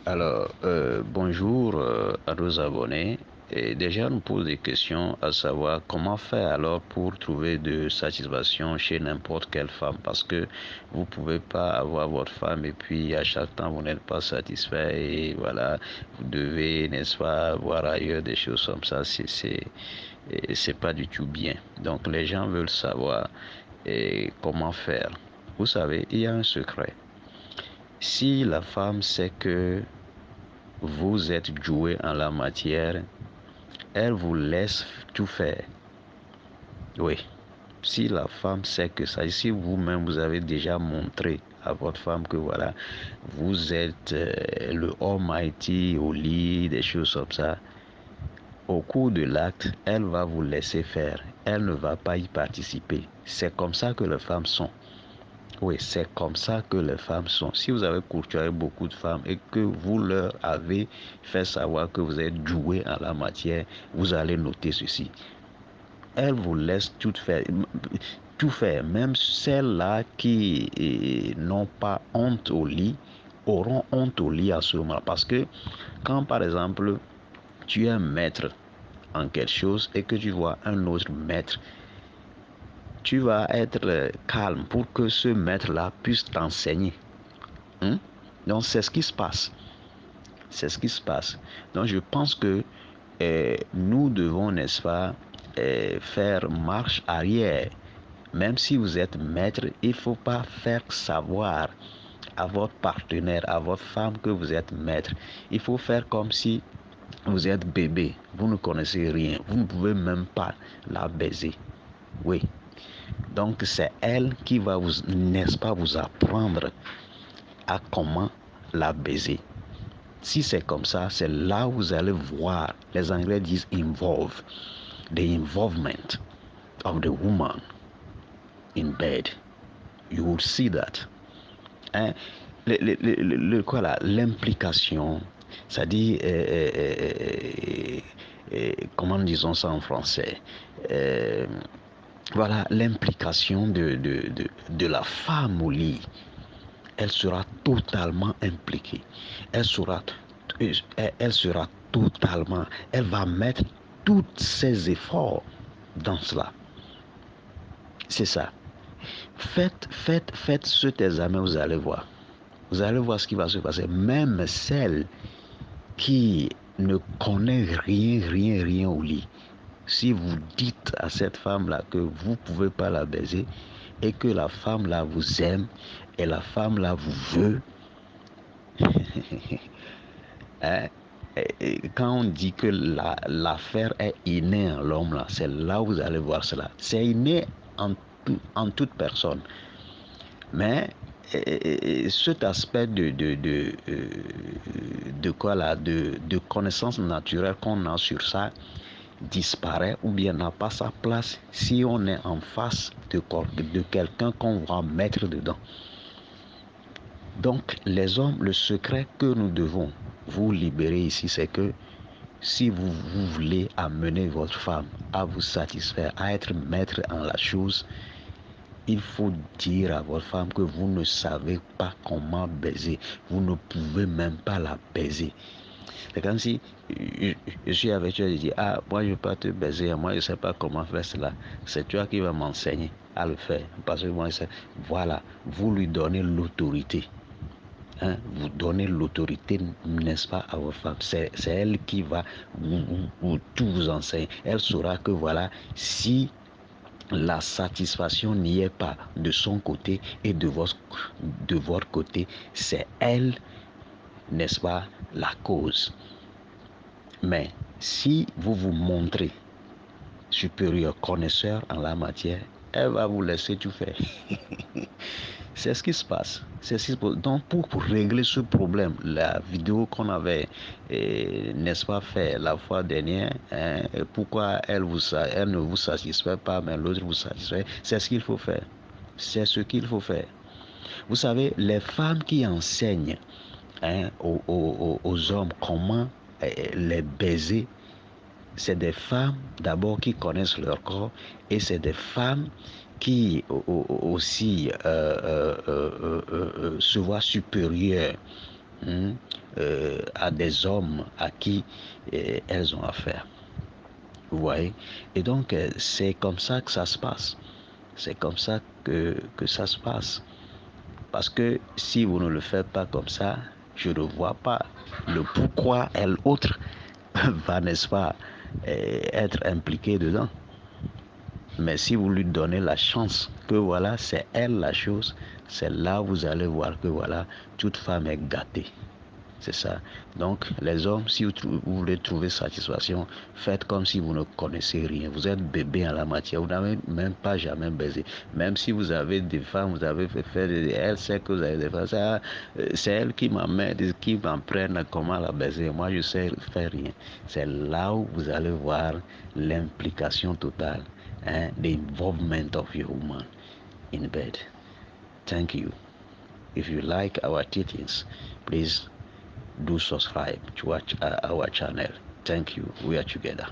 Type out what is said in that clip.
Alors, bonjour à nos abonnés. Et déjà, nous pose des questions à savoir comment faire alors pour trouver de satisfaction chez n'importe quelle femme. Parce que vous pouvez pas avoir votre femme et puis à chaque temps vous n'êtes pas satisfait et voilà, vous devez, n'est-ce pas, voir ailleurs des choses comme ça. C'est pas du tout bien. Donc, les gens veulent savoir comment faire. Vous savez, il y a un secret. Si la femme sait que vous êtes doué en la matière, elle vous laisse tout faire. Oui. Si la femme sait que ça, si vous-même vous avez déjà montré à votre femme que voilà, vous êtes le almighty au lit, des choses comme ça, au cours de l'acte, elle va vous laisser faire. Elle ne va pas y participer. C'est comme ça que les femmes sont. Oui, c'est comme ça que les femmes sont. Si vous avez côtoyé beaucoup de femmes et que vous leur avez fait savoir que vous êtes doué en la matière, vous allez noter ceci. Elles vous laissent tout faire. Même celles-là qui n'ont pas honte au lit, auront honte au lit à ce moment. Parce que quand, par exemple, tu es un maître en quelque chose et que tu vois un autre maître, tu vas être calme pour que ce maître-là puisse t'enseigner. Donc, c'est ce qui se passe. C'est ce qui se passe. Donc, je pense que nous devons, n'est-ce pas, faire marche arrière. Même si vous êtes maître, il ne faut pas faire savoir à votre partenaire, à votre femme que vous êtes maître. Il faut faire comme si vous êtes bébé. Vous ne connaissez rien. Vous ne pouvez même pas la baiser. Oui. Donc, c'est elle qui va vous, n'est-ce pas, vous apprendre à comment la baiser. Si c'est comme ça, c'est là où vous allez voir, les Anglais disent involve, the involvement of the woman in bed. You will see that. Hein? Quoi là, l'implication, c'est-à-dire, comment disons ça en français? Voilà, l'implication de la femme au lit. Elle sera totalement impliquée. Elle sera, elle sera totalement, elle va mettre tous ses efforts dans cela. C'est ça. Faites cet examen, vous allez voir. Vous allez voir ce qui va se passer. Même celle qui ne connaît rien au lit, si vous dites à cette femme-là que vous ne pouvez pas la baiser et que la femme-là vous aime et la femme-là vous veut, hein, quand on dit que l'affaire est innée en l'homme, là, c'est là où vous allez voir cela. C'est inné en toute personne. Mais cet aspect de quoi là, de connaissance naturelle qu'on a sur ça disparaît ou bien n'a pas sa place si on est en face de quelqu'un qu'on va mettre dedans. Donc, les hommes, le secret que nous devons vous libérer ici, c'est que si vous voulez amener votre femme à vous satisfaire, à être maître en la chose, il faut dire à votre femme que vous ne savez pas comment baiser. Vous ne pouvez même pas la baiser. C'est comme si je suis avec toi et je dis, ah, moi je ne vais pas te baiser, moi je ne sais pas comment faire cela. C'est toi qui vas m'enseigner à le faire. Parce que moi, voilà, vous lui donnez l'autorité. Hein, vous donnez l'autorité, n'est-ce pas, à votre femme. C'est elle qui va tout vous enseigner. Elle saura que voilà, si la satisfaction n'y est pas de son côté et de votre côté, c'est elle, n'est-ce pas, la cause. Mais si vous vous montrez supérieur, connaisseur en la matière, elle va vous laisser tout faire. C'est ce qui se passe. Donc, pour régler ce problème, la vidéo qu'on avait, n'est-ce pas, fait la fois dernière, hein, pourquoi elle ne vous satisfait pas, mais l'autre vous satisfait, c'est ce qu'il faut faire. C'est ce qu'il faut faire. Vous savez, les femmes qui enseignent, hein, aux hommes comment les baiser, c'est des femmes d'abord qui connaissent leur corps et c'est des femmes qui aussi se voient supérieures à des hommes à qui elles ont affaire. Vous voyez? Et donc, c'est comme ça que ça se passe. C'est comme ça que ça se passe. Parce que si vous ne le faites pas comme ça, je ne vois pas le pourquoi elle autre va, n'est-ce pas, être impliquée dedans. Mais si vous lui donnez la chance que voilà, c'est elle la chose, c'est là où vous allez voir que voilà, toute femme est gâtée. C'est ça. Donc, les hommes, si vous voulez trouver satisfaction, faites comme si vous ne connaissez rien. Vous êtes bébé en la matière. Vous n'avez même pas jamais baisé. Même si vous avez des femmes, vous avez fait elle sait que vous avez des femmes. C'est elle qui m'amène, qui m'apprenne comment la baiser. Moi, je sais faire rien. C'est là où vous allez voir l'implication totale, hein, the involvement of your woman in bed. Thank you. If you like our teachings, please do subscribe to our channel. Thank you. We are together.